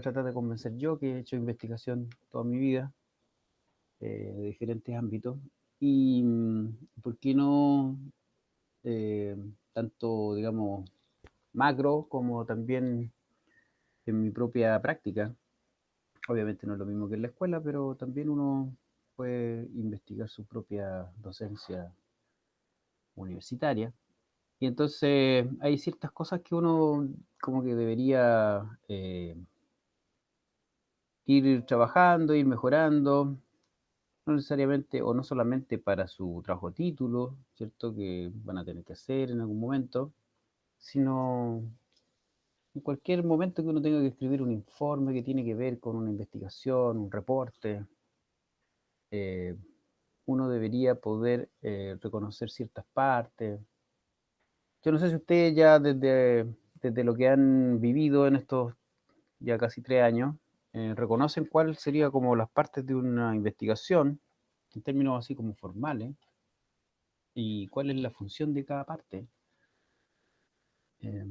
a tratar de convencer yo, que he hecho investigación toda mi vida, de diferentes ámbitos. Y ¿por qué no tanto, digamos, macro como también en mi propia práctica? Obviamente no es lo mismo que en la escuela, pero también uno puede investigar su propia docencia universitaria. Y entonces hay ciertas cosas que uno como que debería ir trabajando, ir mejorando, no necesariamente o no solamente para su trabajo título, ¿cierto? Que van a tener que hacer en algún momento, sino en cualquier momento que uno tenga que escribir un informe que tiene que ver con una investigación, un reporte, eh, uno debería poder reconocer ciertas partes. Yo no sé si ustedes ya desde lo que han vivido en estos ya casi 3 años, reconocen cuál sería como las partes de una investigación, en términos así como formales, y cuál es la función de cada parte. Eh,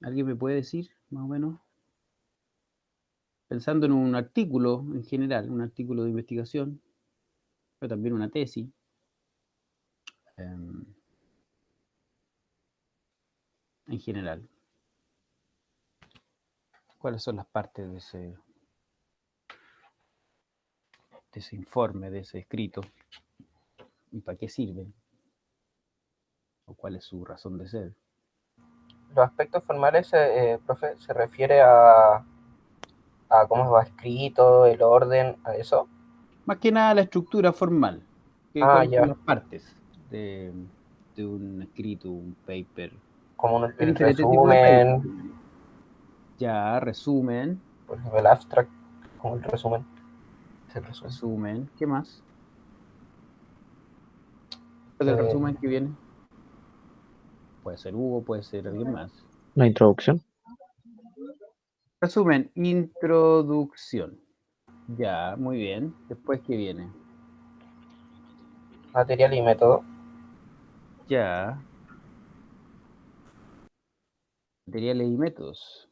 ¿Alguien me puede decir, más o menos? Pensando en un artículo en general, un artículo de investigación, pero también una tesis. En general, ¿cuáles son las partes de ese informe, de ese escrito? ¿Y para qué sirven? ¿O cuál es su razón de ser? Los aspectos formales, profe, se refiere a cómo va escrito, el orden, a eso. Más que nada la estructura formal. Ah, ¿Cuáles son ya, las partes de, de un escrito, un paper? como Hay el diferentes tipos de paper. resumen, Ya, resumen, por ejemplo, el abstract, como el resumen, es el resumen. resumen, ¿qué más? Después del Eh, resumen, ¿qué viene? Puede ser Hugo, puede ser alguien más. La introducción. Resumen, introducción. Ya, muy bien. Después, ¿qué viene? material y método, Ya, materiales y métodos.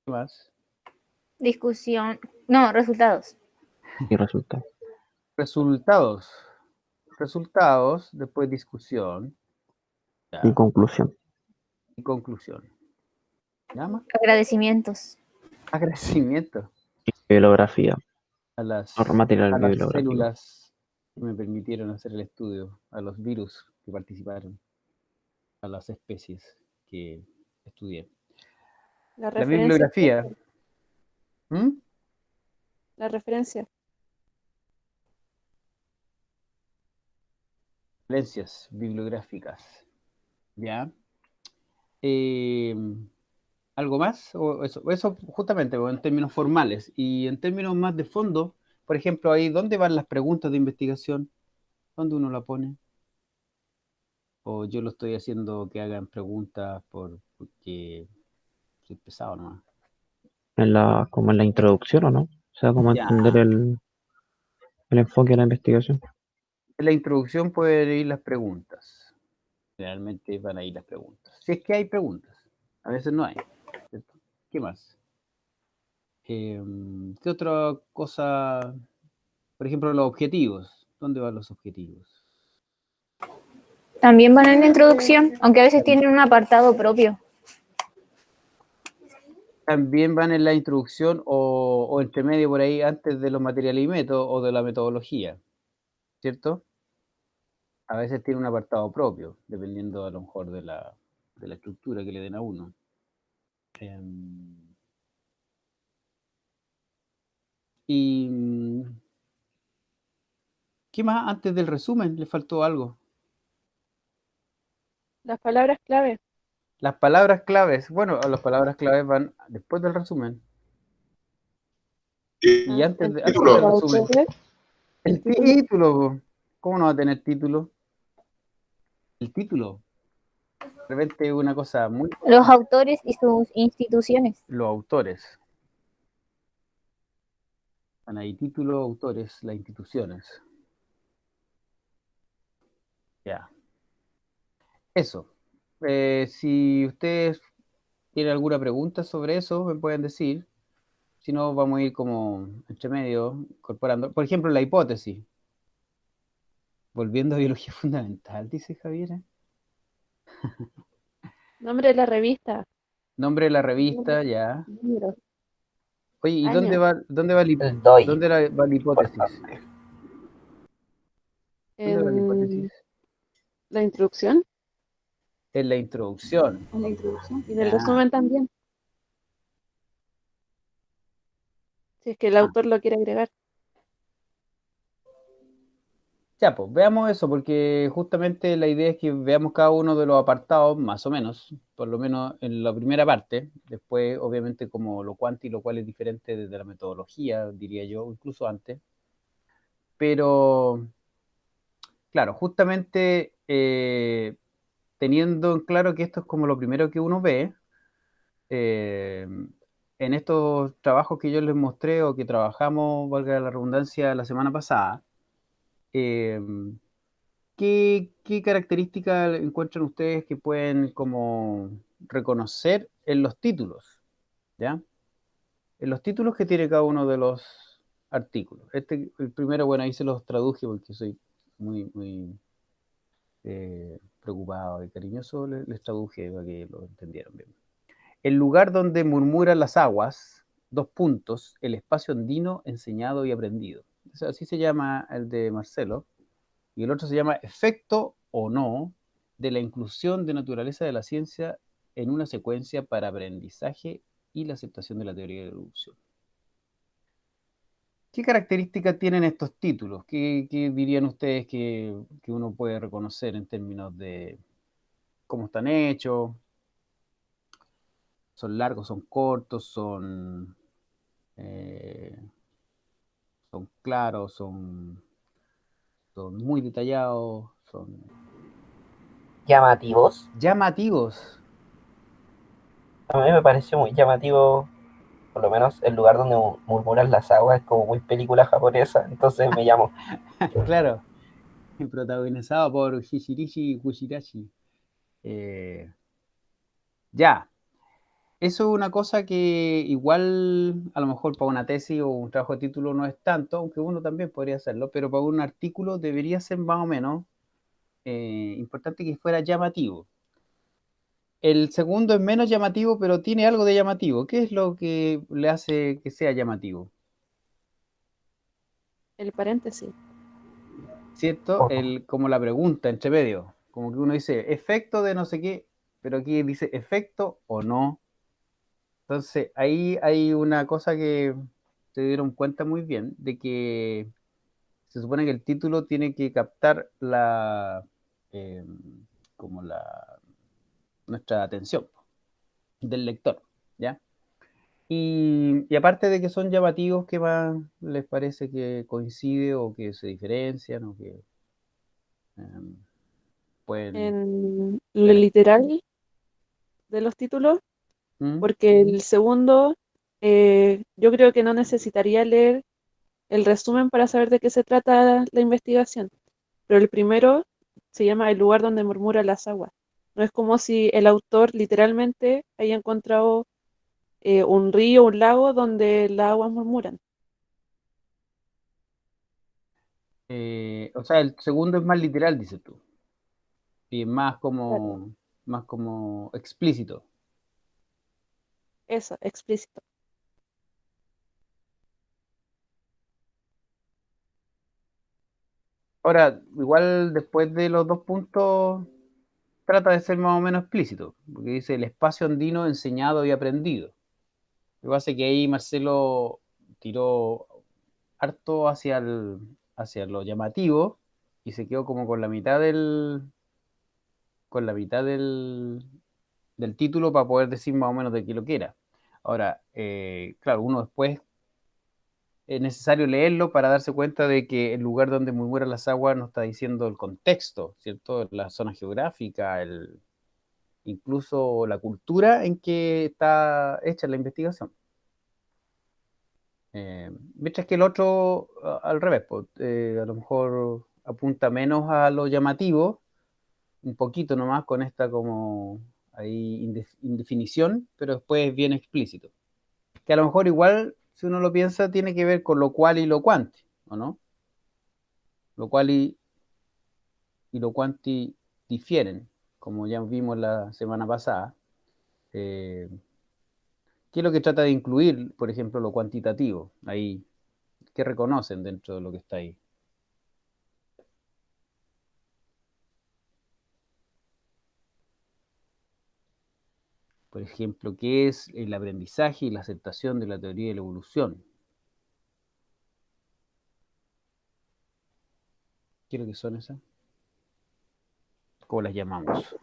¿Qué más? Discusión, no, resultados. Y resultado. Resultados. Resultados, después discusión. Y Ya, conclusión. y conclusión. ¿Nada más? Agradecimientos. Agradecimiento Bibliografía. a Material a las bibliográfico. células que me permitieron hacer el estudio, a los virus que participaron, a las especies que estudié. La La referencia, bibliografía. ¿Mm? la referencia. Referencias bibliográficas. ¿Ya? Eh, ¿Algo más? O eso justamente en términos formales. Y en términos más de fondo, por ejemplo, ahí, ¿dónde van las preguntas de investigación? ¿Dónde uno la pone? O yo lo estoy haciendo que hagan preguntas porque soy pesado nomás. Como en la introducción, ¿o no? O sea, como Ya, entender el enfoque de la investigación. en la introducción pueden ir las preguntas. Realmente van a ir las preguntas. Si es que hay preguntas. A veces no hay. ¿Cierto? ¿Qué más? ¿Qué otra cosa? Por ejemplo, los objetivos. ¿Dónde van los objetivos? También van en la introducción, aunque a veces tienen un apartado propio. También van en la introducción o entre medio por ahí antes de los materiales y métodos o de la metodología, ¿cierto? A veces tiene un apartado propio, dependiendo a lo mejor de la estructura que le den a uno. ¿Y qué más antes del resumen? ¿Le faltó algo? Las palabras clave. Las palabras claves. Bueno, las palabras claves van después del resumen. Y El antes título, del los resumen. autores, el El título. título, po. ¿Cómo no va a tener título? El título. De repente es una cosa muy Los importante. autores y sus instituciones. Los autores. Van ahí títulos, autores, las instituciones. Ya. Eso. Si ustedes tienen alguna pregunta sobre eso, me pueden decir. sino vamos a ir como entre medio, incorporando. Por ejemplo, la hipótesis. Volviendo a biología fundamental, dice Javier. Nombre de la revista. Nombre de la revista, ya. Número. Oye, ¿y Año. dónde va El DOI, dónde va la hipótesis? importante. ¿Dónde va la hipótesis? La introducción En la introducción. y en el Ya. resumen también. Si es que el Ah. autor lo quiere agregar. Ya, pues veamos eso, porque justamente la idea es que veamos cada uno de los apartados, más o menos, por lo menos en la primera parte. Después, obviamente, como lo cuanti y lo cual es diferente desde la metodología, diría yo, incluso antes. Pero, claro, justamente teniendo en claro que esto es como lo primero que uno ve, en estos trabajos que yo les mostré o que trabajamos, valga la redundancia, la semana pasada, eh, ¿qué características encuentran ustedes que pueden como reconocer en los títulos? ¿Ya? En los títulos que tiene cada uno de los artículos. El primero, bueno, ahí se los traduje porque soy muy preocupado y cariñoso, les traduje para que lo entendieran bien. El lugar donde murmuran las aguas, dos puntos, el espacio andino enseñado y aprendido. O sea, así se llama el de Marcelo. Y el otro se llama efecto o no de la inclusión de naturaleza de la ciencia en una secuencia para aprendizaje y la aceptación de la teoría de la evolución. ¿Qué características tienen estos títulos? ¿Qué dirían ustedes que uno puede reconocer en términos de cómo están hechos? ¿Son largos, son cortos, eh, son claros, son muy detallados, son Llamativos. llamativos? A mí me pareció muy llamativo, por lo menos el lugar donde murmuran las aguas es como muy película japonesa, entonces me llamó. Claro, protagonizado por Hishirishi Kushirashi. Eh, ya, eso es una cosa que igual a lo mejor para una tesis o un trabajo de título no es tanto, aunque uno también podría hacerlo, pero para un artículo debería ser más o menos importante que fuera llamativo. El segundo es menos llamativo, pero tiene algo de llamativo. ¿Qué es lo que le hace que sea llamativo? El paréntesis. ¿Cierto? Como la pregunta entre medio. Como que uno dice efecto de no sé qué, pero aquí dice efecto o no. Entonces, ahí hay una cosa que se dieron cuenta muy bien, de que se supone que el título tiene que captar eh, como nuestra atención del lector, ¿ya? Y aparte de que son llamativos, ¿qué más les parece que coincide o que se diferencian o que eh, pueden En lo ver? literal de los títulos, ¿Mm? porque el segundo, yo creo que no necesitaría leer el resumen para saber de qué se trata la investigación. Pero el primero se llama El lugar donde murmuran las aguas. No es como si el autor literalmente haya encontrado un río, un lago donde las aguas murmuran. O sea, el segundo es más literal, dices tú, y es Claro, más como explícito. eso, explícito. Ahora, igual después de los dos puntos, trata de ser más o menos explícito, porque dice el espacio andino enseñado y aprendido. Lo que pasa es que ahí Marcelo tiró harto hacia lo llamativo y se quedó como con la mitad del título para poder decir más o menos de qué lo que era. Ahora, claro, uno después es necesario leerlo para darse cuenta de que el lugar donde murmuran las aguas no está diciendo el contexto, ¿cierto? La zona geográfica, incluso la cultura en que está hecha la investigación. Mientras que el otro, al revés, pues, a lo mejor apunta menos a lo llamativo, un poquito nomás con esta como ahí indefinición, pero después es bien explícito. Que a lo mejor igual si uno lo piensa, tiene que ver con lo cual y lo cuanti, ¿o no? Lo cual y lo cuanti difieren, como ya vimos la semana pasada. ¿Qué es lo que trata de incluir, por ejemplo, lo cuantitativo? Ahí, ¿qué reconocen dentro de lo que está ahí? Por ejemplo, ¿qué es el aprendizaje y la aceptación de la teoría de la evolución? ¿Qué es lo que son esas? ¿Cómo las llamamos?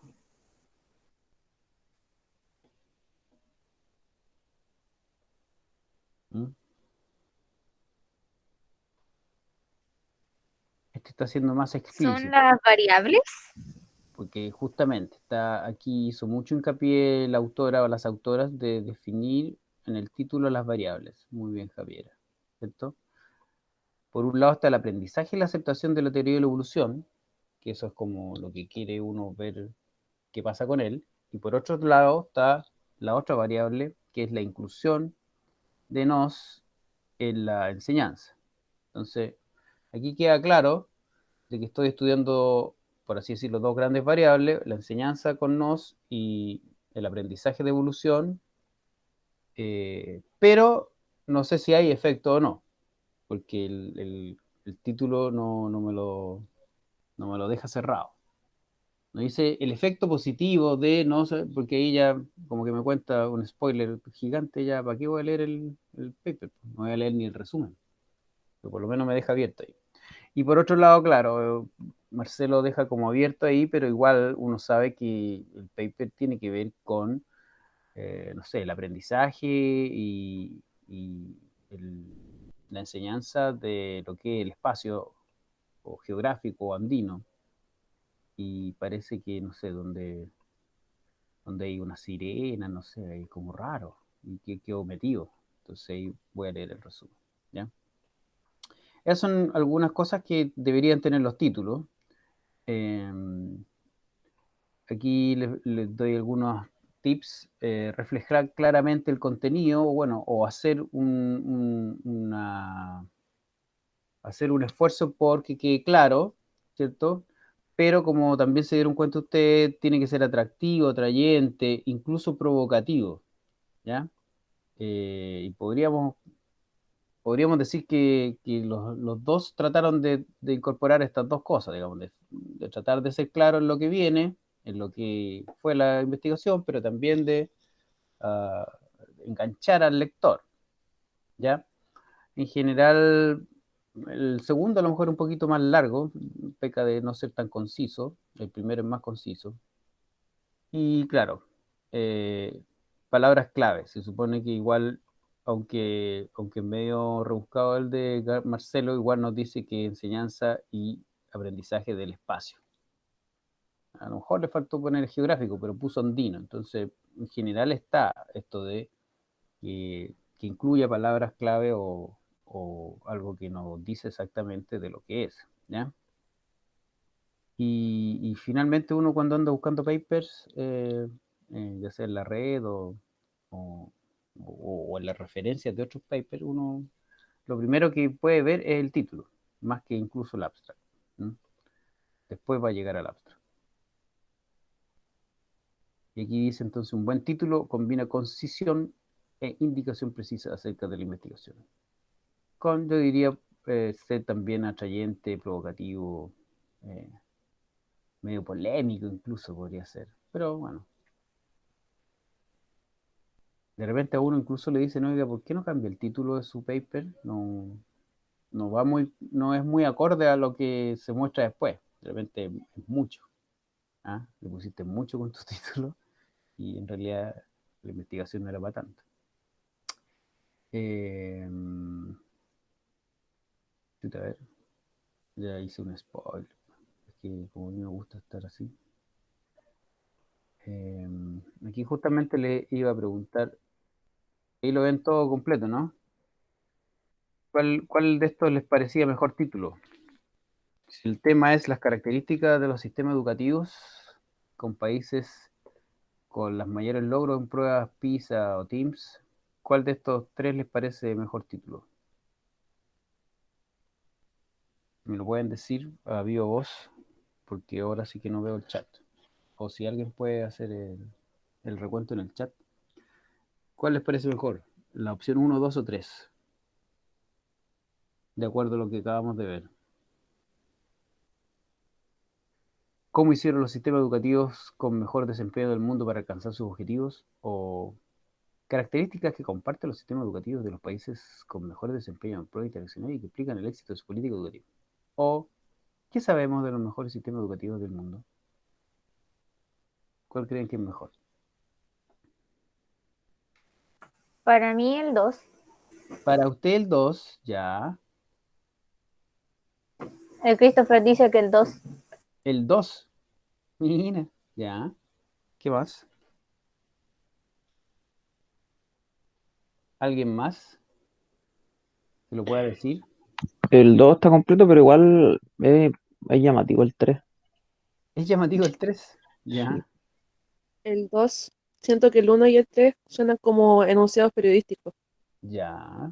¿Mm? Este está siendo más ¿Son explícito, las variables? porque justamente está aquí hizo mucho hincapié la autora o las autoras de definir en el título las variables. Muy bien, Javiera, ¿cierto? Por un lado está el aprendizaje y la aceptación de la teoría de la evolución, que eso es como lo que quiere uno ver qué pasa con él, y por otro lado está la otra variable, que es la inclusión de nos en la enseñanza. Entonces, aquí queda claro de que estoy estudiando, por así decirlo, dos grandes variables, la enseñanza con nos y el aprendizaje de evolución, pero no sé si hay efecto o no, porque el título no me lo deja cerrado. No dice el efecto positivo de, no sé, porque ahí ya como que me cuenta un spoiler gigante, ya, ¿para qué voy a leer el paper? No voy a leer ni el resumen, pero por lo menos me deja abierto ahí. Y por otro lado, claro, Marcelo deja como abierto ahí, pero igual uno sabe que el paper tiene que ver con, no sé, el aprendizaje y la enseñanza de lo que es el espacio o geográfico andino. Y parece que, no sé, donde hay una sirena, no sé, hay como raro, y que quedó metido. Entonces ahí voy a leer el resumen, ¿ya? Esas son algunas cosas que deberían tener los títulos. Eh, Aquí les doy algunos tips. Reflejar claramente el contenido, bueno, o hacer un esfuerzo porque quede claro, ¿cierto? Pero como también se dieron cuenta ustedes, tiene que ser atractivo, atrayente, incluso provocativo, ¿ya? Y podríamos decir que los dos trataron de incorporar estas dos cosas, digamos, de tratar de ser claro en lo que viene, en lo que fue la investigación, pero también de ah, enganchar al lector, ¿ya? En general, el segundo a lo mejor un poquito más largo, peca de no ser tan conciso, el primero es más conciso. Y claro, eh, palabras clave. Se supone que igual, aunque es medio rebuscado el de Marcelo, igual nos dice que enseñanza y aprendizaje del espacio. A lo mejor le faltó poner geográfico, pero puso andino. Entonces, en general está esto de que incluya palabras clave o algo que nos dice exactamente de lo que es, ¿ya? Y finalmente uno cuando anda buscando papers, ya sea en la red o, o en las referencias de otros papers, uno lo primero que puede ver es el título, más que incluso el abstract. ¿No? Después va a llegar al abstract. Y aquí dice entonces un buen título combina concisión e indicación precisa acerca de la investigación. Yo diría, ser también atrayente, provocativo, eh, medio polémico incluso podría ser. Pero bueno, de repente a uno incluso le dicen, oiga, ¿por qué no cambia el título de su paper? No es muy acorde a lo que se muestra después. De repente es mucho. ¿Ah? Le pusiste mucho con tu título y en realidad la investigación no era para tanto. Eh, a ver, ya hice un spoiler. Es que como a mí me gusta estar así. Eh, Aquí justamente le iba a preguntar, ahí lo ven todo completo, ¿no? ¿Cuál de estos les parecía mejor título? Si el tema es las características de los sistemas educativos con países con las mayores logros en pruebas PISA o TIMSS, ¿Cuál de estos tres les parece mejor título? Me lo pueden decir a viva voz, porque ahora sí que no veo el chat. O si alguien puede hacer el recuento en el chat. ¿Cuál les parece mejor? ¿La opción 1, 2 o 3? De acuerdo a lo que acabamos de ver. ¿Cómo hicieron los sistemas educativos con mejor desempeño del mundo para alcanzar sus objetivos? ¿O características que comparten los sistemas educativos de los países con mejor desempeño en pro internacional y que explican el éxito de su política educativa? ¿O qué sabemos de los mejores sistemas educativos del mundo? ¿Cuál creen que es mejor? Para mí el 2. Para usted el 2, ya. El Christopher dice que el 2. El 2. Mira, ya. ¿Qué más? ¿Alguien más que lo pueda decir? El 2 está completo, pero igual es llamativo el 3. ¿Es llamativo el 3? Sí. Ya, El 2, siento que el 1 y el 3 suenan como enunciados periodísticos. ya.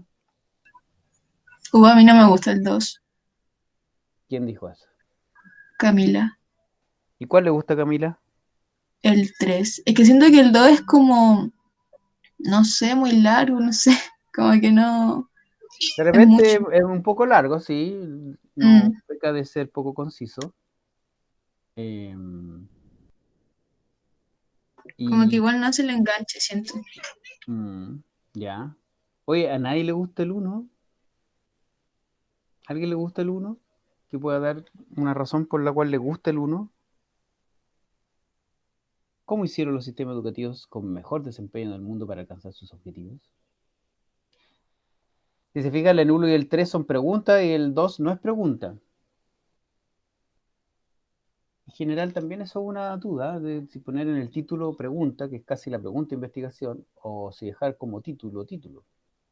A mí no me gusta el 2, ¿Quién dijo eso? Camila. ¿Y cuál le gusta a Camila? El 3. Es que siento que el 2 es como, no sé, muy largo, no sé. Como que no. De Es repente mucho. es un poco largo, sí. No Mm, peca de ser poco conciso. Em, como que y igual no hace el enganche, siento. mm, ya. Oye, ¿a nadie le gusta el 1? ¿A alguien le gusta el 1? ¿Que pueda dar una razón por la cual le gusta el 1? ¿Cómo hicieron los sistemas educativos con mejor desempeño del mundo para alcanzar sus objetivos? Si se fijan, el 1 y el 3 son preguntas y el 2 no es pregunta. En general también eso es una duda de si poner en el título pregunta, que es casi la pregunta de investigación, o si dejar como título título.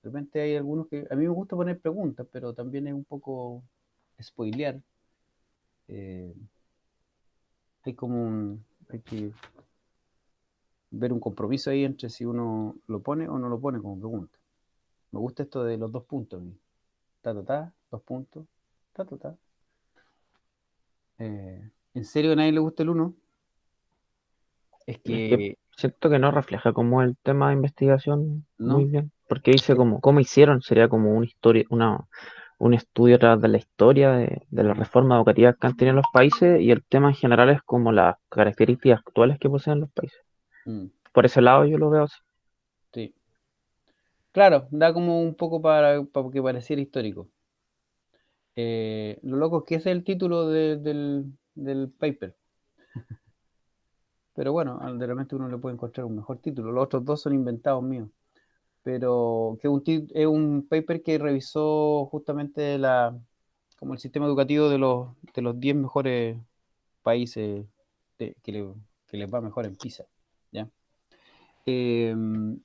De repente hay algunos que a mí me gusta poner preguntas, pero también es un poco spoilear. Eh, hay que ver un compromiso ahí entre si uno lo pone o no lo pone como pregunta. Me gusta esto de los 2 puntos. Ta, ta, ta, 2 puntos, ta, ta, ta. ¿En serio a nadie le gusta el 1? Es Es que que, siento que no refleja como el tema de investigación muy ¿no? bien, porque dice como, ¿cómo hicieron? Sería como una historia, un estudio atrás de la historia de las reformas educativas que han tenido los países y el tema en general es como las características actuales que poseen los países. Mm, Por ese lado yo lo veo así. sí. Claro, da como un poco para que pareciera histórico. Lo loco es que ese es el título del paper. Pero bueno, de repente uno le puede encontrar un mejor título. Los otros dos son inventados míos. Pero que es un paper que revisó justamente como el sistema educativo de los 10 mejores países que, que les va mejor en PISA. ¿Ya?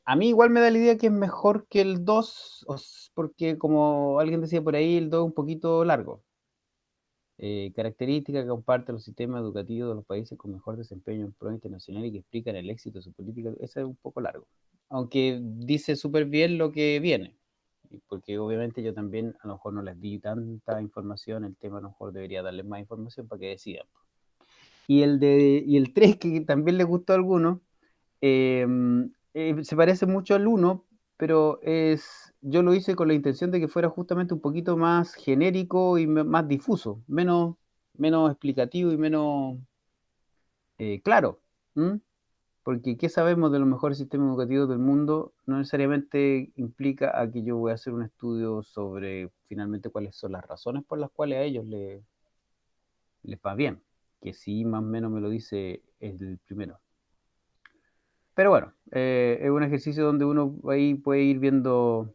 A mí igual me da la idea que es mejor que el 2, porque como alguien decía por ahí, el 2 es un poquito largo. Características que comparten los sistemas educativos de los países con mejor desempeño en pro internacional y que explican el éxito de su política, ese es un poco largo. Aunque dice súper bien lo que viene, porque obviamente yo también a lo mejor no les di tanta información, el tema a lo mejor debería darles más información para que decidan. Y el 3, que también les gustó a algunos, se parece mucho al 1, pero yo lo hice con la intención de que fuera justamente un poquito más genérico y más difuso, menos explicativo y menos claro. ¿M? Porque ¿qué sabemos de los mejores sistemas educativos del mundo? No necesariamente implica a que yo voy a hacer un estudio sobre finalmente cuáles son las razones por las cuales a ellos les va bien, que sí más o menos me lo dice el primero. Pero bueno, es un ejercicio donde uno ahí puede ir viendo,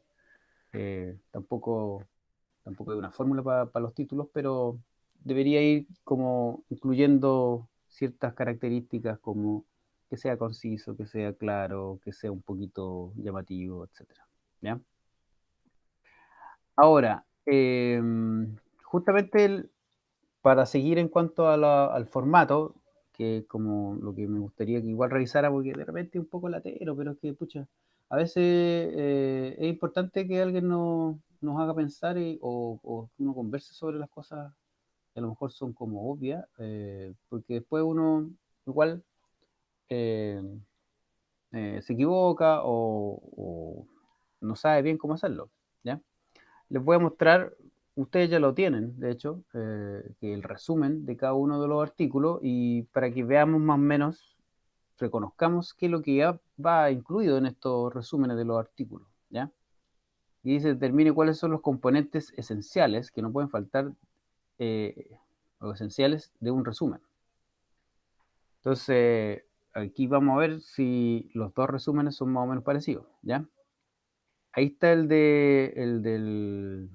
tampoco hay una fórmula para los títulos, pero debería ir como incluyendo ciertas características como que sea conciso, que sea claro, que sea un poquito llamativo, etcétera. ¿Ya? Ahora, justamente para seguir en cuanto al formato, que como lo que me gustaría que igual revisara, porque de repente es un poco latero, pero es que, pucha, a veces es importante que alguien nos haga pensar o que uno converse sobre las cosas que a lo mejor son como obvias, porque después uno igual eh, se equivoca o no sabe bien cómo hacerlo, ¿ya? Les voy a mostrar, ustedes ya lo tienen, de hecho, que el resumen de cada uno de los artículos y para que veamos más o menos, reconozcamos qué es lo que ya va incluido en estos resúmenes de los artículos, ¿ya? Y dice, determine cuáles son los componentes esenciales que no pueden faltar o esenciales de un resumen. Entonces, aquí vamos a ver si los dos resúmenes son más o menos parecidos, ¿ya? Ahí está el del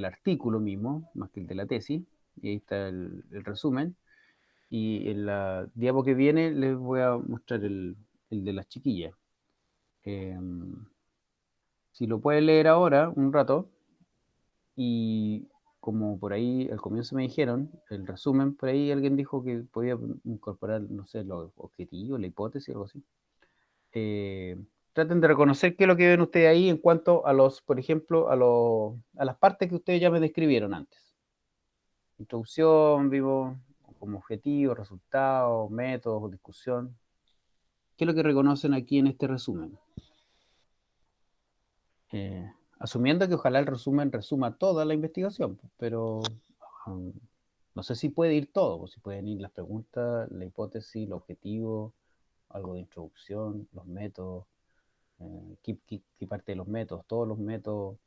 artículo mismo, más que el de la tesis, y ahí está el resumen. Y en la diapo que viene les voy a mostrar el de las chiquillas. Si lo pueden leer ahora, un rato, y como por ahí al comienzo me dijeron, el resumen, por ahí alguien dijo que podía incorporar, no sé, los objetivos, la hipótesis, algo así. Eh, Traten de reconocer qué es lo que ven ustedes ahí en cuanto a los, por ejemplo, a las partes que ustedes ya me describieron antes. Introducción, vivo como objetivo, resultados, métodos, discusión. ¿Qué es lo que reconocen aquí en este resumen? Asumiendo que ojalá el resumen resuma toda la investigación, pero um, no sé si puede ir todo, si pueden ir las preguntas, la hipótesis, el objetivo, algo de introducción, los métodos, qué parte de los métodos, todos los métodos,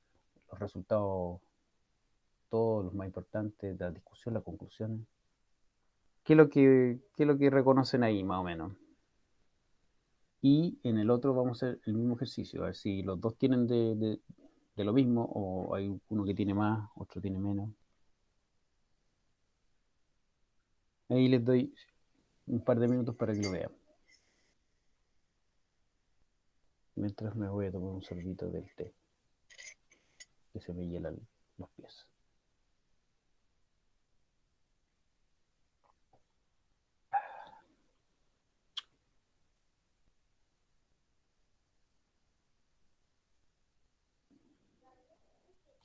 los resultados, todos los más importantes, la discusión, las conclusiones. Qué es lo que reconocen ahí, más o menos? Y en el otro vamos a hacer el mismo ejercicio, a ver si los dos tienen de lo mismo o hay uno que tiene más, otro tiene menos. Ahí les doy un par de minutos para que lo vean. Mientras me voy a tomar un sorbito del té, que se me hielan los pies.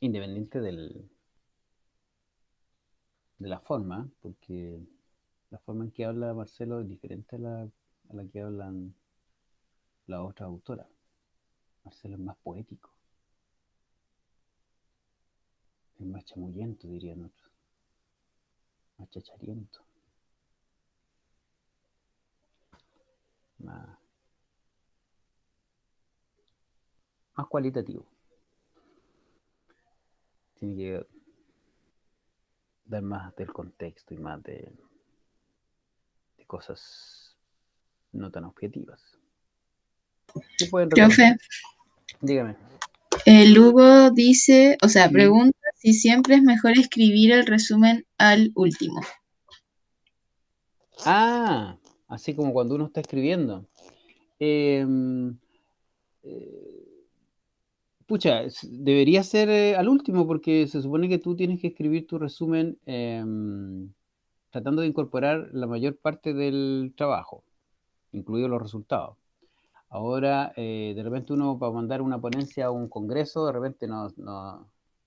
Independiente de la forma, porque la forma en que habla Marcelo es diferente a la que hablan las otras autoras. Marcelo es más poético, es más chamullento, dirían otros, más chachariento, más, más cualitativo. Tiene que dar más del contexto y más de cosas no tan objetivas. ¿Qué pueden reconocer? Profe, Dígame. Lugo dice, o sea, Mm. pregunta si siempre es mejor escribir el resumen al último. Ah, así como cuando uno está escribiendo. Em, eh, Pucha, debería ser al último porque se supone que tú tienes que escribir tu resumen tratando de incorporar la mayor parte del trabajo, incluidos los resultados. Ahora, de repente uno para mandar una ponencia a un congreso, de repente no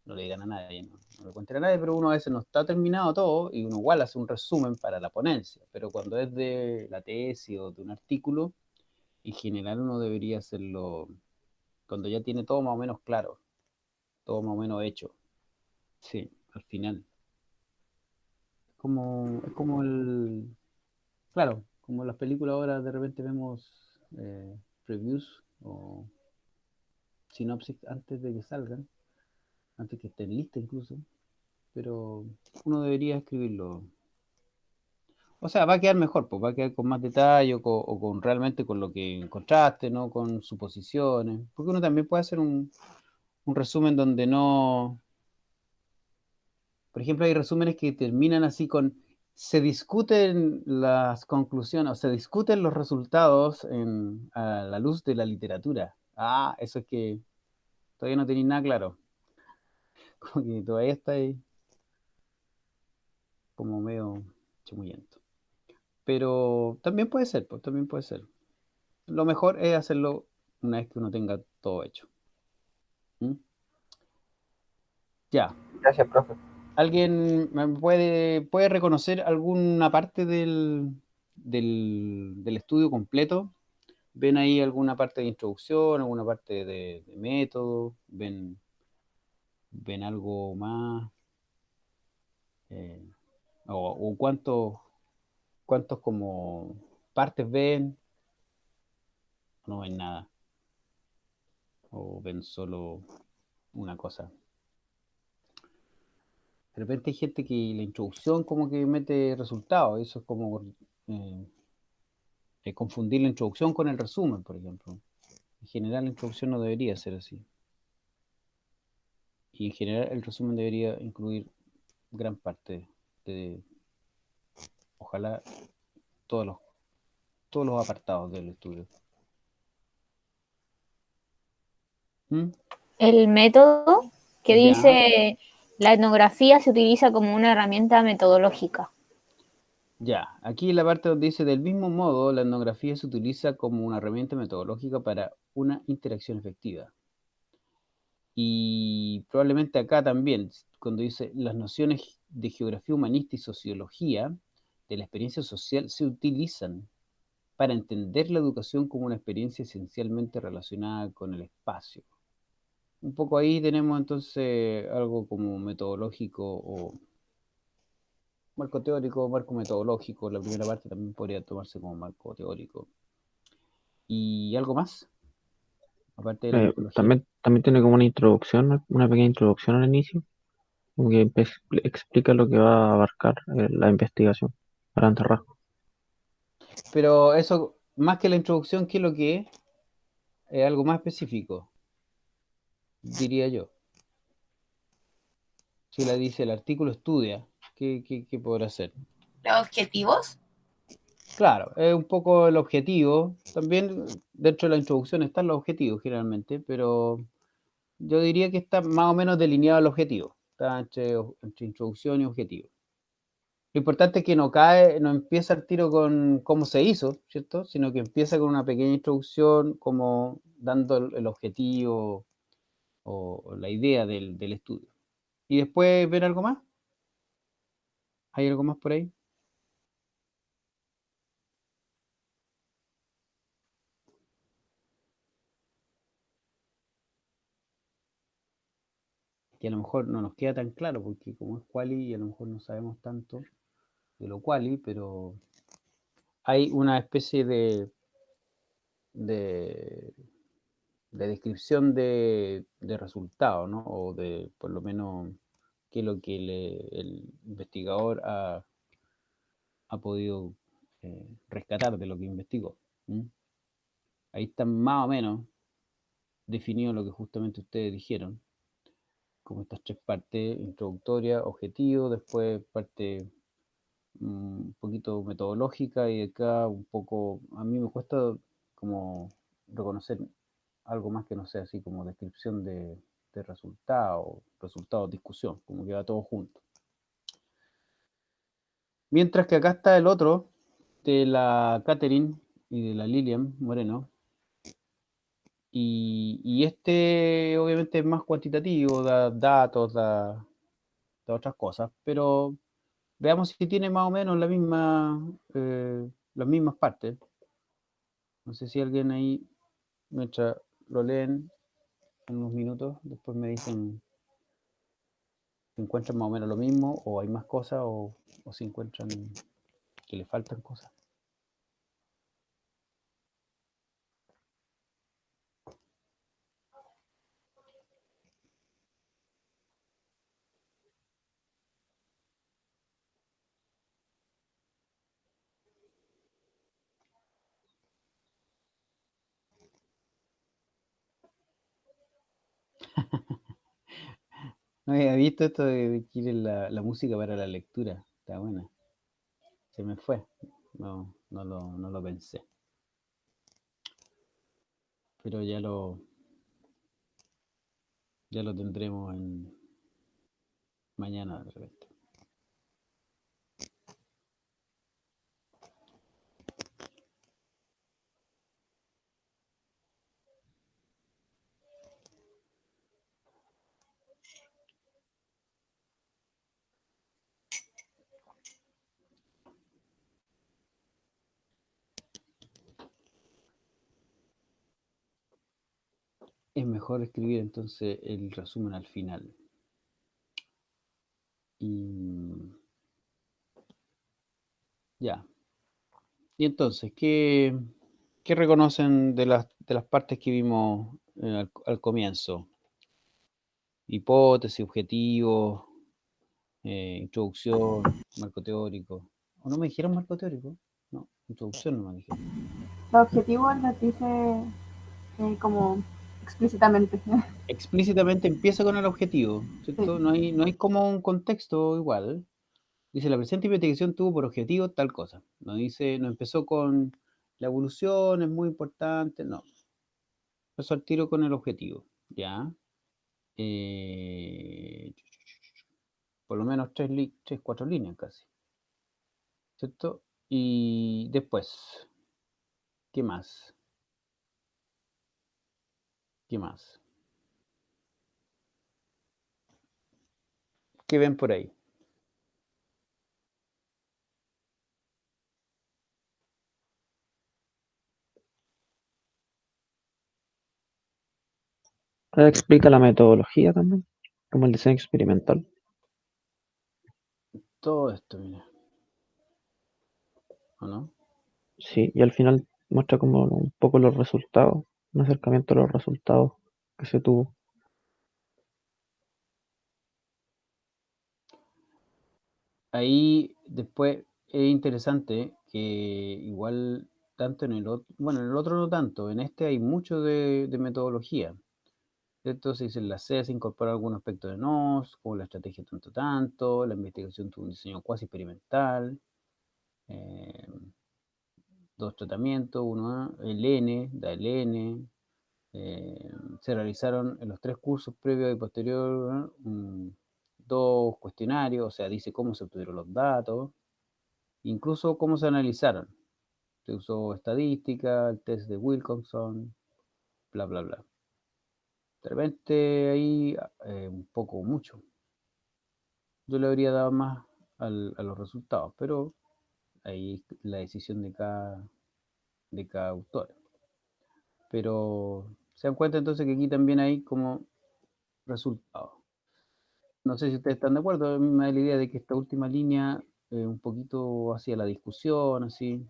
le digan a nadie, no le cuenten a nadie, pero uno a veces no está terminado todo y uno igual hace un resumen para la ponencia. Pero cuando es de la tesis o de un artículo, en general uno debería hacerlo cuando ya tiene todo más o menos claro, todo más o menos hecho. Sí, al final. Es como claro, como en las películas ahora de repente vemos previews o sinopsis antes de que salgan, antes que estén listas incluso, pero uno debería escribirlo. O sea, va a quedar mejor, pues va a quedar con más detalle o con realmente con lo que encontraste, no con suposiciones, porque uno también puede hacer un resumen donde no, por ejemplo, hay resúmenes que terminan así con se discuten las conclusiones o se discuten los resultados a la luz de la literatura. Ah, eso es que todavía no tenéis nada claro. Como que todavía está ahí como medio chamuyento. Pero también puede ser, pues también puede ser. Lo mejor es hacerlo una vez que uno tenga todo hecho. ¿Mm? Ya. Gracias, profe. ¿Alguien puede reconocer alguna parte del estudio completo? ¿Ven ahí alguna parte de introducción, alguna parte de método? ¿Ven algo más? Eh, o cuántos como partes ven? ¿No ven nada? ¿O ven solo una cosa? De repente hay gente que la introducción como que mete resultados. Eso es como eh, confundir la introducción con el resumen, por ejemplo. En general la introducción no debería ser así. Y en general el resumen debería incluir gran parte de, ojalá, todos los, todos los apartados del estudio. ¿Mm? El método que Ya, dice la etnografía se utiliza como una herramienta metodológica. ya. Aquí la parte donde dice, del mismo modo, la etnografía se utiliza como una herramienta metodológica para una interacción efectiva. Y probablemente acá también, cuando dice las nociones de geografía humanista y sociología de la experiencia social se utilizan para entender la educación como una experiencia esencialmente relacionada con el espacio. Un poco ahí tenemos entonces algo como metodológico o marco teórico, marco metodológico. La primera parte también podría tomarse como marco teórico. ¿Y algo más? Aparte de la metodología. También tiene como una introducción, una pequeña introducción al inicio, como que explica lo que va a abarcar la investigación, para grandes rasgos. Pero eso, más que la introducción, ¿qué es lo que es? Algo más específico, diría yo. Si la dice el artículo estudia, ¿qué podrá hacer? Los objetivos. Claro, es un poco el objetivo. También dentro de la introducción están los objetivos generalmente, pero yo diría que está más o menos delineado el objetivo. Está entre introducción y objetivo. Lo importante es que no empieza el tiro con cómo se hizo, ¿cierto? Sino que empieza con una pequeña introducción, como dando el objetivo o la idea del estudio. Y después ver algo más. ¿Hay algo más por ahí? Que a lo mejor no nos queda tan claro, porque como es quali y a lo mejor no sabemos tanto de lo quali, pero hay una especie de, de descripción de resultado, ¿no? O de por lo menos qué es lo que el investigador ha podido rescatar de lo que investigó. ¿Mm? Ahí está más o menos definido lo que justamente ustedes dijeron, como estas tres partes: introductoria, objetivo, después parte un poquito metodológica, y acá un poco, a mí me cuesta como reconocer algo más que no sea así como descripción de resultados, discusión, como que va todo junto. Mientras que acá está el otro, de la Catherine y de la Lilian Moreno, y este obviamente es más cuantitativo, da datos, da otras cosas, pero veamos si tiene más o menos las mismas partes. No sé si alguien ahí, mientras lo leen en unos minutos, después me dicen si encuentran más o menos lo mismo, o hay más cosas, o si encuentran que le faltan cosas. No había visto esto de que quieren la música para la lectura. Está buena. Se me fue. No lo pensé. Pero ya lo tendremos mañana de repente. es mejor escribir entonces el resumen al final. Y ya. Y entonces, ¿qué reconocen de las partes que vimos al comienzo? Hipótesis, objetivos, introducción, marco teórico. ¿O no me dijeron marco teórico? No, introducción no me dijeron. Los objetivos los dice como explícitamente. Explícitamente empieza con el objetivo, ¿cierto? Sí. No hay como un contexto igual. Dice, la presente investigación tuvo por objetivo tal cosa. No dice, no empezó con la evolución, es muy importante, no. Empezó al tiro con el objetivo, ¿ya? Eh, por lo menos tres, cuatro líneas casi, ¿cierto? Y después, ¿qué más? ¿Qué más? ¿Qué ven por ahí? Explica la metodología también, como el diseño experimental. Todo esto, mira, ¿o no? Sí, y al final muestra como un poco los resultados, un acercamiento a los resultados que se tuvo. Ahí después es interesante que igual tanto en el otro, bueno, en el otro no tanto, en este hay mucho de metodología. Entonces, en la C se incorporan algunos aspectos de NOS, como la estrategia tanto tanto, la investigación tuvo un diseño cuasi experimental, eh, dos tratamientos, uno el N, da el N, se realizaron en los tres cursos previos y posterior dos cuestionarios, o sea, dice cómo se obtuvieron los datos, incluso cómo se analizaron. Se usó estadística, el test de Wilcoxon, bla, bla, bla. De repente ahí un poco mucho. Yo le habría dado más a los resultados, pero ahí es la decisión de cada autor. Pero se dan cuenta entonces que aquí también hay como resultados. No sé si ustedes están de acuerdo, a mí me da la idea de que esta última línea un poquito hacia la discusión, así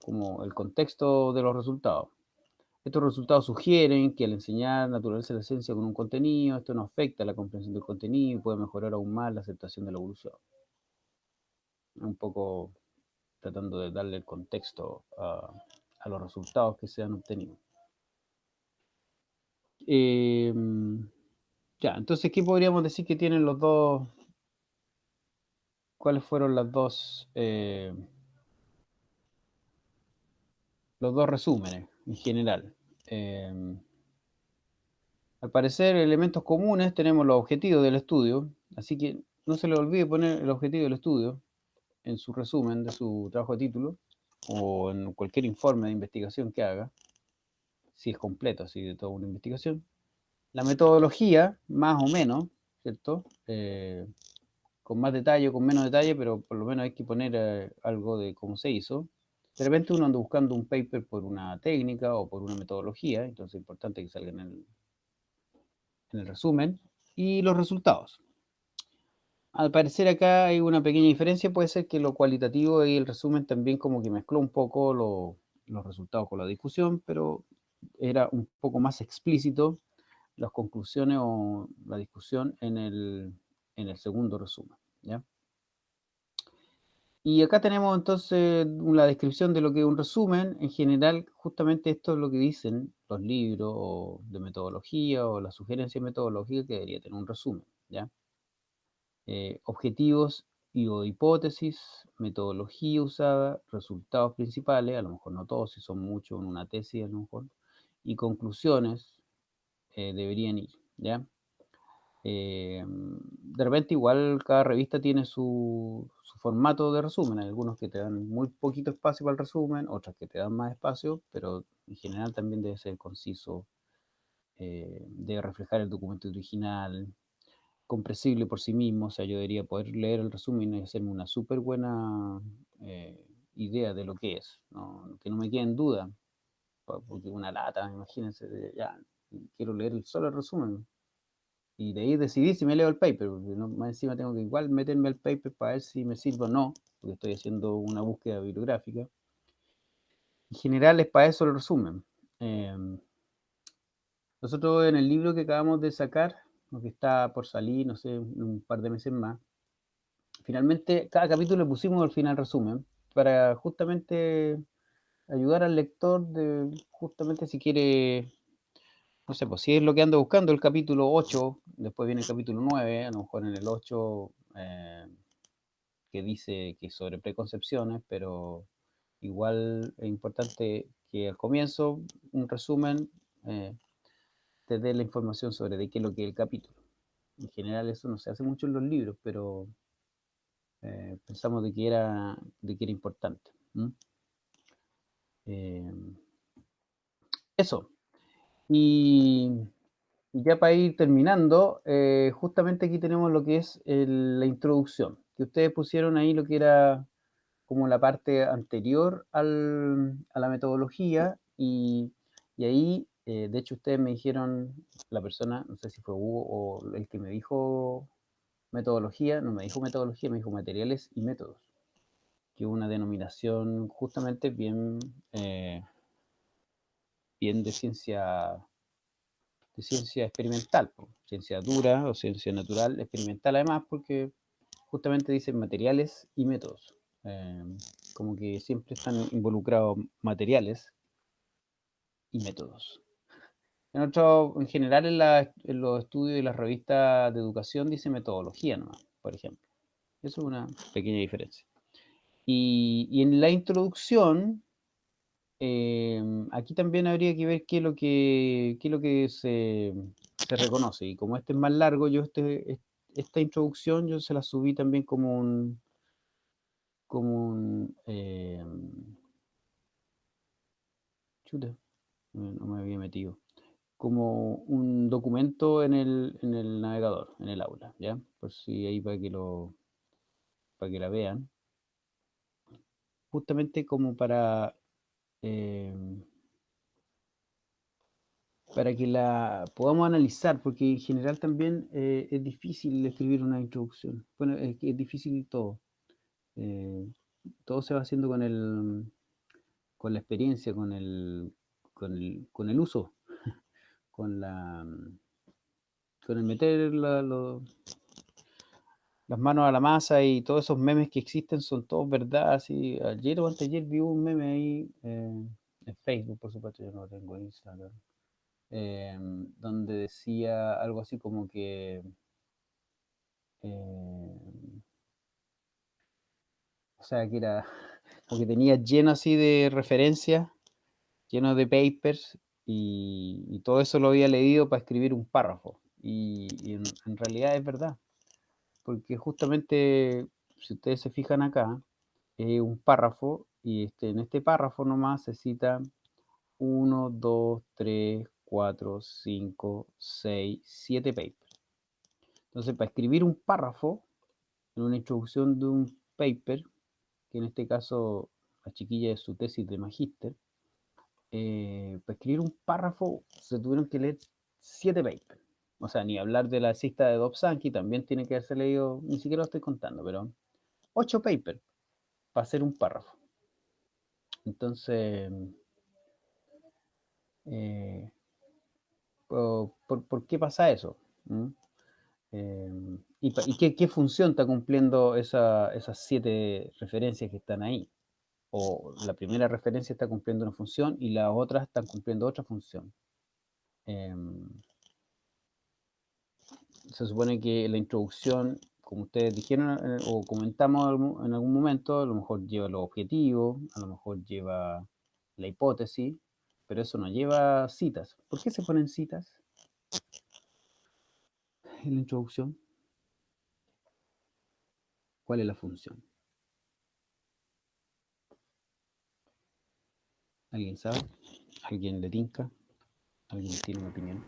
como el contexto de los resultados. Estos resultados sugieren que al enseñar naturaleza de la ciencia con un contenido, esto no afecta la comprensión del contenido y puede mejorar aún más la aceptación de la evolución. Un poco tratando de darle el contexto a los resultados que se han obtenido. Eh, ya, entonces, ¿qué podríamos decir que tienen los dos? ¿Cuáles fueron los dos resúmenes en general? Al parecer, elementos comunes tenemos los objetivos del estudio, así que no se le olvide poner el objetivo del estudio en su resumen de su trabajo de título o en cualquier informe de investigación que haga, si es completo, así de toda una investigación. La metodología, más o menos, ¿cierto? Con más detalle, con menos detalle, pero por lo menos hay que poner algo de cómo se hizo. De repente uno anda buscando un paper por una técnica o por una metodología, entonces es importante que salga en el resumen. Y los resultados. Al parecer acá hay una pequeña diferencia, puede ser que lo cualitativo y el resumen también como que mezcló un poco los resultados con la discusión, pero era un poco más explícito las conclusiones o la discusión en el segundo resumen, ¿ya? Y acá tenemos entonces la descripción de lo que es un resumen. En general, justamente esto es lo que dicen los libros o de metodología o la sugerencia metodológica que debería tener un resumen, ¿ya? Objetivos o hipótesis, metodología usada, resultados principales, a lo mejor no todos, si son muchos en una tesis, a lo mejor, y conclusiones deberían ir, ¿ya? De repente igual cada revista tiene su formato de resumen. Hay algunos que te dan muy poquito espacio para el resumen, otras que te dan más espacio, pero en general también debe ser conciso, debe reflejar el documento original, comprensible por sí mismo. O sea, yo debería poder leer el resumen y hacerme una súper buena idea de lo que es, ¿no? Que no me quede en duda, porque una lata, imagínense, ya, y quiero leer solo el resumen. Y de ahí decidí si me leo el paper, porque más encima tengo que igual meterme al paper para ver si me sirve o no, porque estoy haciendo una búsqueda bibliográfica. En general es para eso el resumen. Nosotros en el libro que acabamos de sacar, lo que está por salir, no sé, un par de meses más, finalmente cada capítulo le pusimos al final resumen, para justamente ayudar al lector de, justamente si quiere, no sé, pues si es lo que ando buscando, el capítulo 8, después viene el capítulo 9, a lo mejor en el 8, que dice que sobre preconcepciones, pero igual es importante que al comienzo, un resumen, te dé la información sobre de qué es lo que es el capítulo. En general eso no se hace mucho en los libros, pero pensamos de que era importante. Eh, eso. Y ya para ir terminando, justamente aquí tenemos lo que es la introducción, que ustedes pusieron ahí lo que era como la parte anterior a la metodología y ahí, de hecho, ustedes me dijeron, la persona, no sé si fue Hugo o el que me dijo metodología, no me dijo metodología, me dijo materiales y métodos, que es una denominación justamente bien de ciencia experimental, ciencia dura o ciencia natural experimental además, porque justamente dicen materiales y métodos. Eh, Como que siempre están involucrados materiales y métodos. En general en los estudios y las revistas de educación dice metodología nomás, por ejemplo. Eso es una pequeña diferencia. Y en la introducción, aquí también habría que ver qué es lo que se reconoce. Y como este es más largo, esta introducción yo se la subí también chuta, no me había metido, como un documento en el navegador, en el aula, ¿ya? Por si ahí para que la vean. Justamente como eh, para que la podamos analizar, porque en general también es difícil escribir una introducción. Bueno, es difícil todo. Eh, Todo se va haciendo con la experiencia, con el uso, con la, con el meter las manos a la masa y todos esos memes que existen son todos verdad. Así, ayer o anteayer vi un meme ahí en Facebook, por supuesto, yo no lo tengo en Instagram, donde decía algo así como que, eh, o sea, que era, como que tenía lleno así de referencias, lleno de papers, y todo eso lo había leído para escribir un párrafo. Y en realidad es verdad, porque justamente, si ustedes se fijan acá, un párrafo, y en este párrafo nomás se cita 1, 2, 3, 4, 5, 6, 7 papers. Entonces, para escribir un párrafo en una introducción de un paper, que en este caso la chiquilla es su tesis de magíster, para escribir un párrafo se tuvieron que leer 7 papers. O sea, ni hablar de la cita de Dobzhansky, también tiene que haberse leído, ni siquiera lo estoy contando, pero 8 papers para hacer un párrafo. Entonces, eh, ¿por qué pasa eso? ¿Y qué función está cumpliendo esas 7 referencias que están ahí? O la primera referencia está cumpliendo una función y las otras están cumpliendo otra función. Se supone que la introducción, como ustedes dijeron o comentamos en algún momento, a lo mejor lleva los objetivos, a lo mejor lleva la hipótesis, pero eso no lleva citas. ¿Por qué se ponen citas en la introducción? ¿Cuál es la función? ¿Alguien sabe? ¿Alguien le tinca? ¿Alguien tiene una opinión?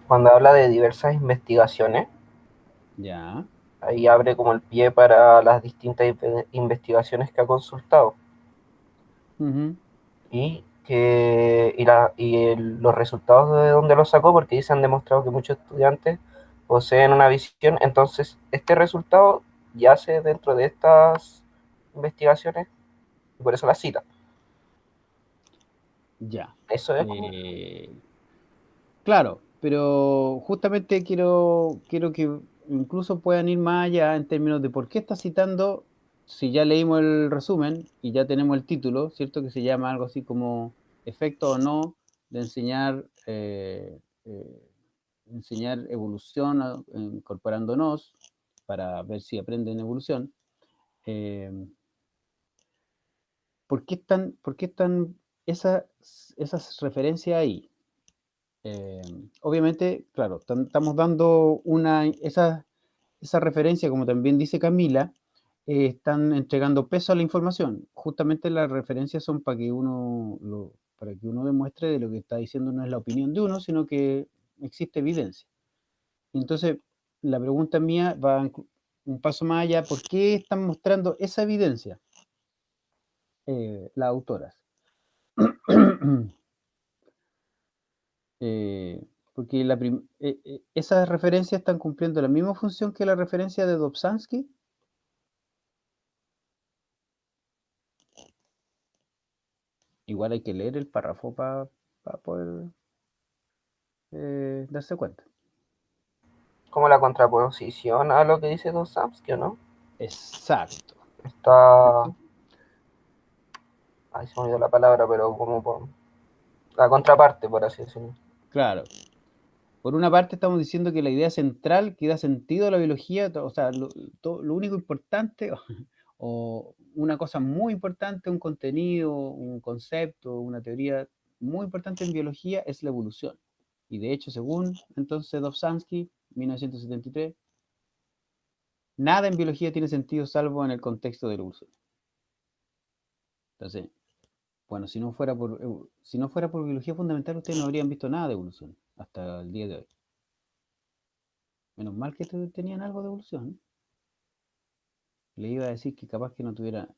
Cuando habla de diversas investigaciones, Ya. ahí abre como el pie para las distintas investigaciones que ha consultado. Ujú. Y los resultados de dónde los sacó, porque ahí se han demostrado que muchos estudiantes poseen una visión. Entonces, este resultado yace dentro de estas investigaciones y por eso la cita. Ya. Eso es como... Claro, pero justamente quiero que incluso puedan ir más allá en términos de por qué está citando, si ya leímos el resumen y ya tenemos el título, ¿cierto? Que se llama algo así como efecto o no de enseñar evolución incorporándonos para ver si aprenden evolución. ¿Por qué están esas referencias ahí? Obviamente, claro, estamos dando esa referencia, como también dice Camila, están entregando peso a la información. Justamente las referencias son para que para que uno demuestre de lo que está diciendo no es la opinión de uno, sino que existe evidencia. Entonces, la pregunta mía va un paso más allá. ¿Por qué están mostrando esa evidencia las autoras? Porque esas referencias están cumpliendo la misma función que la referencia de Dobzhansky. Igual hay que leer el párrafo para poder darse cuenta. como la contraposición a lo que dice Dobzhansky, ¿no? Exacto. Está... ¿Cierto? Ay, se me olvidó la palabra, pero como por... la contraparte, por así decirlo. Claro. Por una parte estamos diciendo que la idea central que da sentido a la biología, o sea, lo único importante o una cosa muy importante, un contenido, un concepto, una teoría muy importante en biología es la evolución. Y de hecho, según entonces Dobzhansky, 1973, nada en biología tiene sentido salvo en el contexto de la evolución. Entonces, bueno, si no fuera por biología fundamental, ustedes no habrían visto nada de evolución hasta el día de hoy. Menos mal que tenían algo de evolución. Le iba a decir que capaz que no tuviera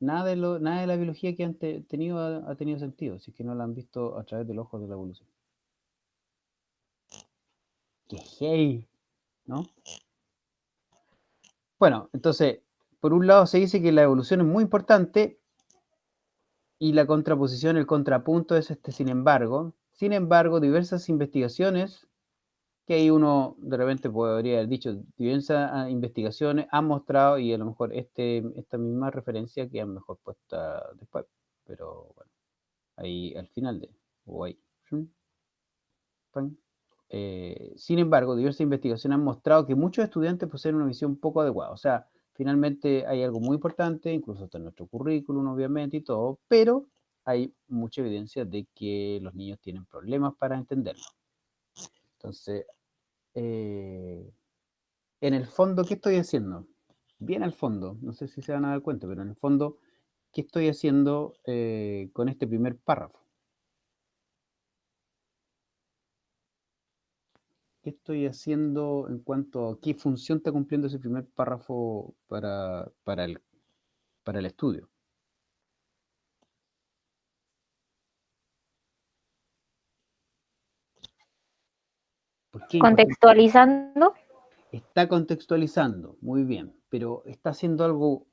nada de la biología que han tenido ha tenido sentido, si es que no la han visto a través del ojo de la evolución. ¡Qué hey! ¿No? Bueno, entonces, por un lado se dice que la evolución es muy importante y la contraposición, el contrapunto es sin embargo. Sin embargo, diversas investigaciones, que ahí uno de repente podría haber dicho, diversas investigaciones han mostrado, y a lo mejor esta misma referencia queda mejor puesta después, pero bueno, ahí al final o ahí. Sin embargo, diversas investigaciones han mostrado que muchos estudiantes poseen una visión poco adecuada. O sea, finalmente hay algo muy importante, incluso está en nuestro currículum, obviamente, y todo, pero hay mucha evidencia de que los niños tienen problemas para entenderlo. Entonces, en el fondo, ¿qué estoy haciendo? Bien al fondo, no sé si se van a dar cuenta, pero en el fondo, ¿qué estoy haciendo con este primer párrafo? ¿Qué estoy haciendo en cuanto a qué función está cumpliendo ese primer párrafo para el estudio? ¿Por qué es importante? Contextualizando. Está contextualizando, muy bien, pero está haciendo algo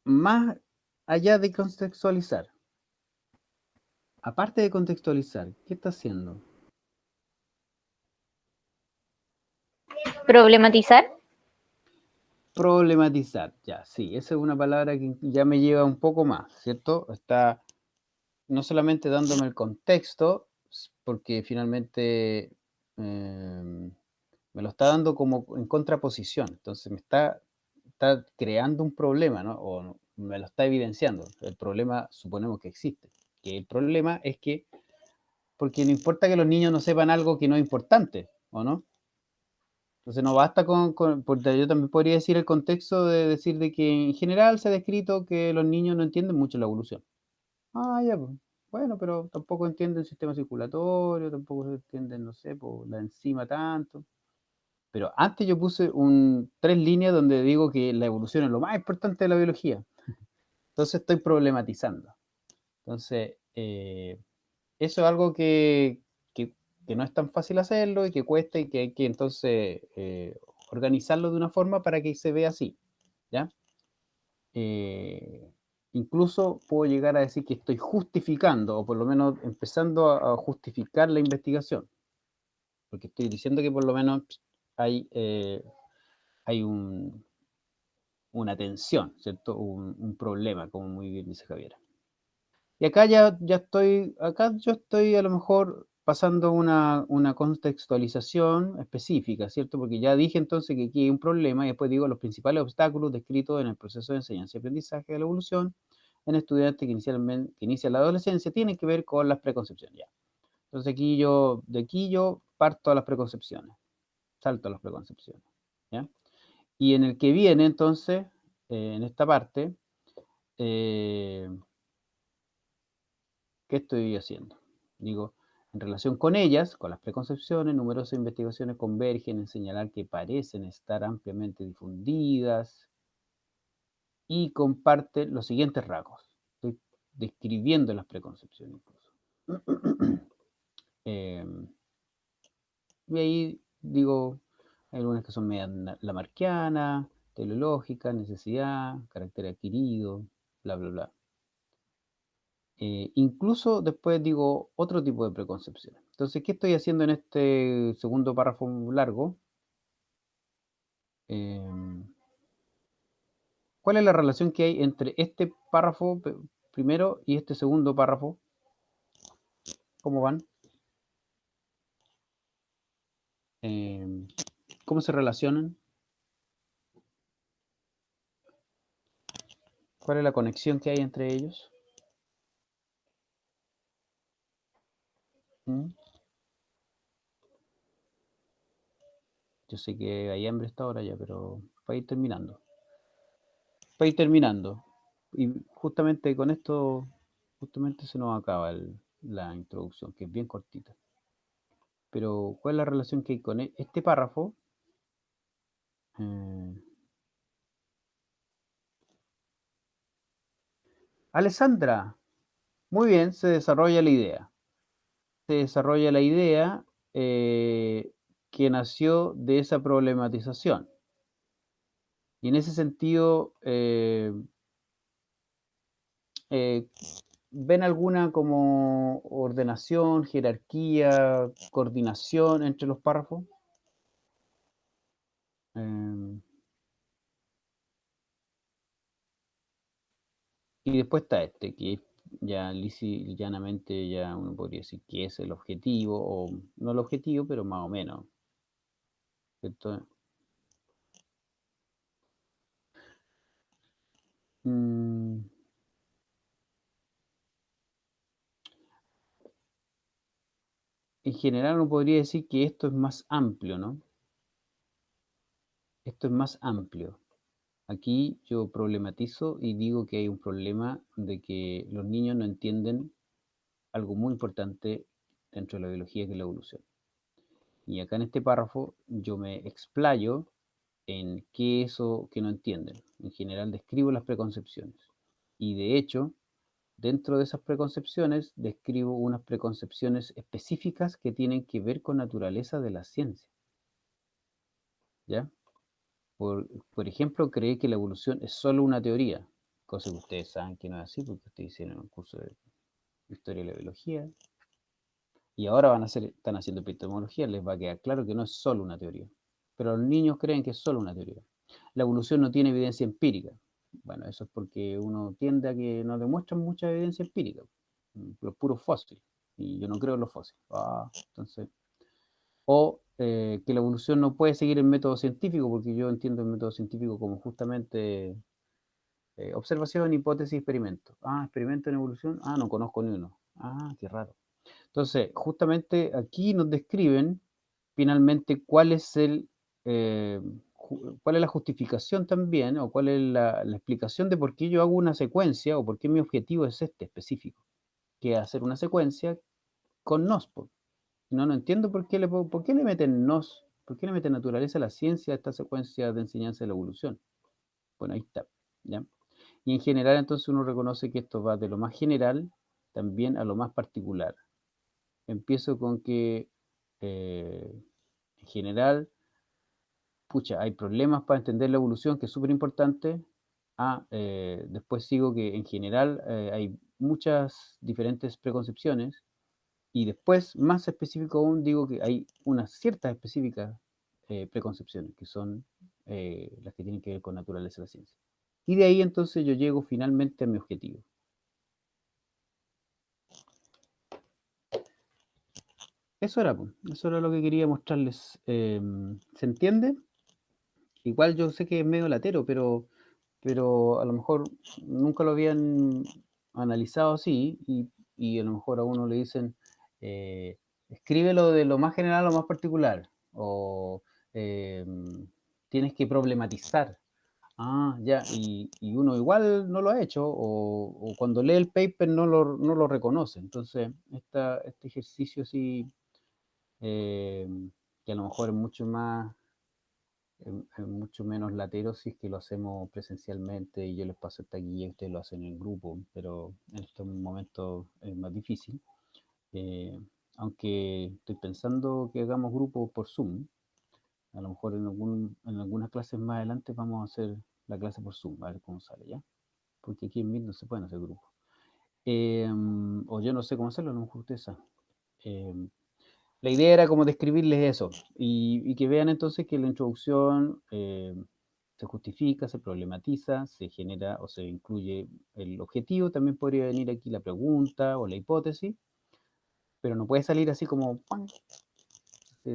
más allá de contextualizar. Aparte de contextualizar, ¿qué está haciendo? Problematizar. Problematizar, ya, sí, esa es una palabra que ya me lleva un poco más, ¿cierto? Está no solamente dándome el contexto, porque finalmente me lo está dando como en contraposición, entonces me está creando un problema, ¿no? O me lo está evidenciando. El problema suponemos que existe. Que el problema es que, porque no importa que los niños no sepan algo que no es importante, ¿o no? Entonces no basta porque yo también podría decir el contexto de decir de que en general se ha descrito que los niños no entienden mucho la evolución. Ah, ya, pues. Bueno, pero tampoco entienden el sistema circulatorio, tampoco se entienden, no sé, pues, la enzima tanto. Pero antes yo puse 3 líneas donde digo que la evolución es lo más importante de la biología. Entonces estoy problematizando. Entonces, Eso es algo que no es tan fácil hacerlo y que cuesta y que hay que entonces organizarlo de una forma para que se vea así, ¿ya? Incluso puedo llegar a decir que estoy justificando, o por lo menos empezando a justificar la investigación, porque estoy diciendo que por lo menos hay una tensión, ¿cierto? Un problema, como muy bien dice Javier. Y acá ya estoy, acá yo estoy a lo mejor pasando una contextualización específica, ¿cierto? Porque ya dije entonces que aquí hay un problema y después digo los principales obstáculos descritos en el proceso de enseñanza y aprendizaje de la evolución en estudiantes que inician la adolescencia tienen que ver con las preconcepciones, ya. Entonces de aquí yo parto a las preconcepciones, salto a las preconcepciones, ¿ya? Y en el que viene entonces, en esta parte, ¿qué estoy haciendo? Digo, en relación con ellas, con las preconcepciones, numerosas investigaciones convergen en señalar que parecen estar ampliamente difundidas y comparten los siguientes rasgos. Estoy describiendo las preconcepciones incluso. Y ahí digo, hay algunas que son media lamarckianas, teleológicas, necesidad, carácter adquirido, bla, bla, bla. Incluso después digo otro tipo de preconcepciones. Entonces, ¿qué estoy haciendo en este segundo párrafo largo? ¿Cuál es la relación que hay entre este párrafo primero y este segundo párrafo? ¿Cómo van? ¿Cómo se relacionan? ¿Cuál es la conexión que hay entre ellos? ¿Mm? Yo sé que hay hambre a esta hora ya, pero para ir terminando. Para ir terminando. Y justamente con esto, justamente se nos acaba la introducción, que es bien cortita. Pero, ¿cuál es la relación que hay con este párrafo? Alessandra, muy bien, se desarrolla la idea. Se desarrolla la idea que nació de esa problematización. Y en ese sentido, ¿ven alguna como ordenación, jerarquía, coordinación entre los párrafos? Y después está este, que ya lisa y llanamente ya uno podría decir que es el objetivo, o no el objetivo, pero más o menos. ¿Cierto? En general uno podría decir que esto es más amplio, ¿no? Esto es más amplio. Aquí yo problematizo y digo que hay un problema de que los niños no entienden algo muy importante dentro de la biología, que es la evolución. Y acá en este párrafo yo me explayo en qué es eso que no entienden. En general describo las preconcepciones. Y de hecho, dentro de esas preconcepciones, describo unas preconcepciones específicas que tienen que ver con naturaleza de la ciencia. ¿Ya? Por ejemplo, cree que la evolución es solo una teoría, cosa que ustedes saben que no es así, porque ustedes hicieron un curso de historia de la biología, y ahora están haciendo epistemología, les va a quedar claro que no es solo una teoría. Pero los niños creen que es solo una teoría. La evolución no tiene evidencia empírica. Bueno, eso es porque uno tiende a que no demuestran mucha evidencia empírica, los puros fósiles, y yo no creo en los fósiles. Entonces, o que la evolución no puede seguir el método científico, porque yo entiendo el método científico como justamente observación, hipótesis, experimento. Experimento en evolución. No conozco ni uno. Qué raro. Entonces, justamente aquí nos describen finalmente cuál es cuál es la justificación también, o cuál es la explicación de por qué yo hago una secuencia, o por qué mi objetivo es este específico, que es hacer una secuencia con nos. No entiendo por qué le meten nos, por qué le meten naturaleza a la ciencia a esta secuencia de enseñanza de la evolución. Bueno, ahí está, ¿ya? Y en general entonces uno reconoce que esto va de lo más general también a lo más particular. Empiezo con que, en general, pucha, hay problemas para entender la evolución, que es súper importante. Después sigo que en general hay muchas diferentes preconcepciones. Y después, más específico aún, digo que hay unas ciertas específicas preconcepciones, que son las que tienen que ver con naturaleza de la ciencia. Y de ahí entonces yo llego finalmente a mi objetivo. Eso era lo que quería mostrarles. ¿Se entiende? Igual yo sé que es medio latero, pero a lo mejor nunca lo habían analizado así y a lo mejor a uno le dicen, escríbelo de lo más general a lo más particular, o tienes que problematizar. Ya, y uno igual no lo ha hecho, o cuando lee el paper no lo reconoce. Entonces, este ejercicio sí, que a lo mejor es mucho menos latero si es que lo hacemos presencialmente y yo les paso esta guía y ustedes lo hacen en grupo, pero en estos momentos es más difícil. Aunque estoy pensando que hagamos grupos por Zoom, a lo mejor en algunas clases más adelante vamos a hacer la clase por Zoom, a ver cómo sale, ¿ya? Porque aquí en Meet no se pueden hacer grupos. O yo no sé cómo hacerlo, a lo mejor ustedes saben. La idea era como describirles eso y que vean entonces que la introducción se justifica, se problematiza, se genera o se incluye el objetivo, también podría venir aquí la pregunta o la hipótesis, pero no puede salir así como ¡pam! Así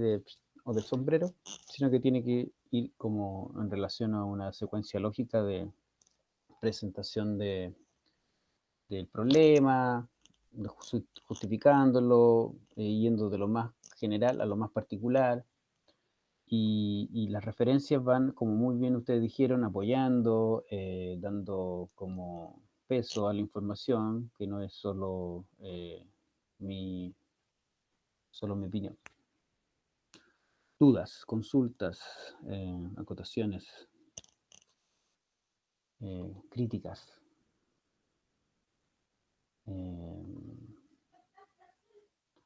o del sombrero, sino que tiene que ir como en relación a una secuencia lógica de presentación del problema, justificándolo, yendo de lo más general a lo más particular. Y las referencias van, como muy bien ustedes dijeron, apoyando, dando como peso a la información, que no es solo mi opinión. Dudas, consultas, acotaciones, críticas.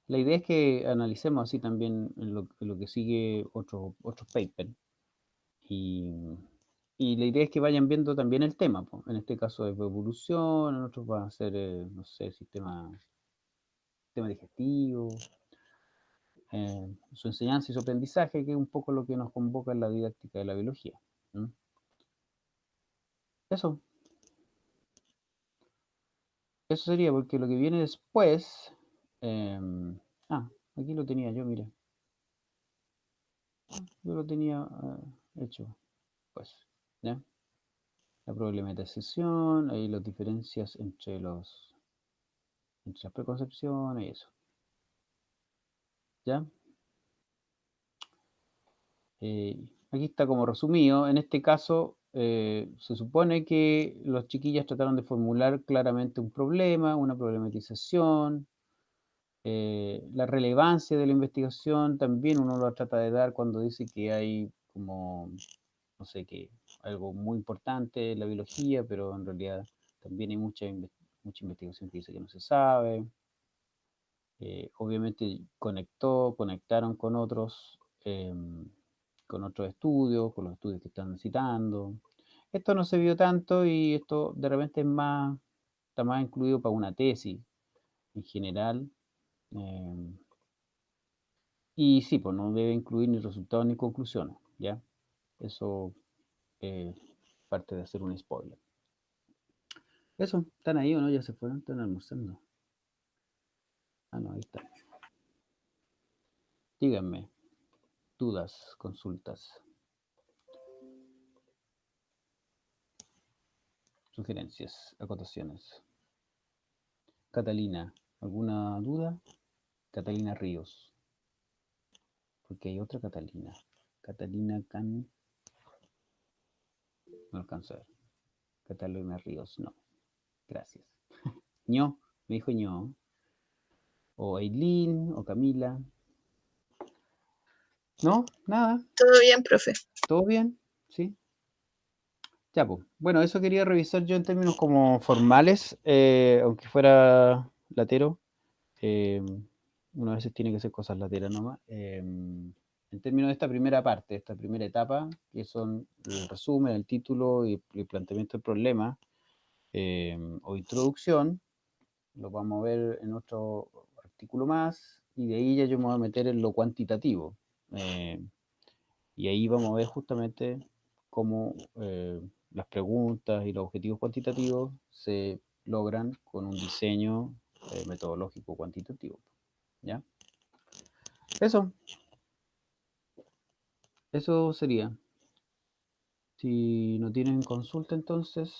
La idea es que analicemos así también en lo que sigue otros papers. Y la idea es que vayan viendo también el tema, po. En este caso es evolución, en otros va a ser, no sé, sistema digestivo, su enseñanza y su aprendizaje, que es un poco lo que nos convoca en la didáctica de la biología. Eso sería, porque lo que viene después, aquí lo tenía yo, mira, yo lo tenía hecho, pues, ¿ya? La problematización, ahí las diferencias entre las preconcepciones y eso, ¿ya? Aquí está como resumido. En este caso, se supone que los chiquillos trataron de formular claramente un problema, una problematización, la relevancia de la investigación también uno lo trata de dar cuando dice que hay como, no sé, que algo muy importante en la biología, pero en realidad también hay mucha investigación que dice que no se sabe. Obviamente conectaron con otros estudios, con los estudios que están citando. Esto no se vio tanto y esto de repente está más incluido para una tesis en general. Y sí, pues no debe incluir ni resultados ni conclusiones, ¿ya? Eso es parte de hacer un spoiler. Eso, ¿están ahí o no? Ya se fueron, están almorzando. No, ahí están. Díganme, dudas, consultas, sugerencias, acotaciones. Catalina, ¿alguna duda? Catalina Ríos. Porque hay otra Catalina. Catalina Can. No alcanzo a ver. Catalina Ríos, no. Gracias. ño, me dijo ño. O Eileen, o Camila. ¿No? Nada. Todo bien, profe. ¿Todo bien? ¿Sí? Ya, pues. Bueno, eso quería revisar yo en términos como formales, aunque fuera latero. Uno a veces tiene que hacer cosas lateras nomás. En términos de esta primera parte, esta primera etapa, que son el resumen, el título y el planteamiento del problema o introducción, lo vamos a ver en otro artículo más, y de ahí ya yo me voy a meter en lo cuantitativo. Y ahí vamos a ver justamente cómo las preguntas y los objetivos cuantitativos se logran con un diseño metodológico cuantitativo. ¿Ya? Eso sería. Si no tienen consulta, entonces,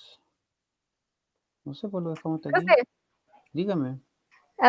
no sé, pues lo dejamos hasta aquí. Profe, Dígame.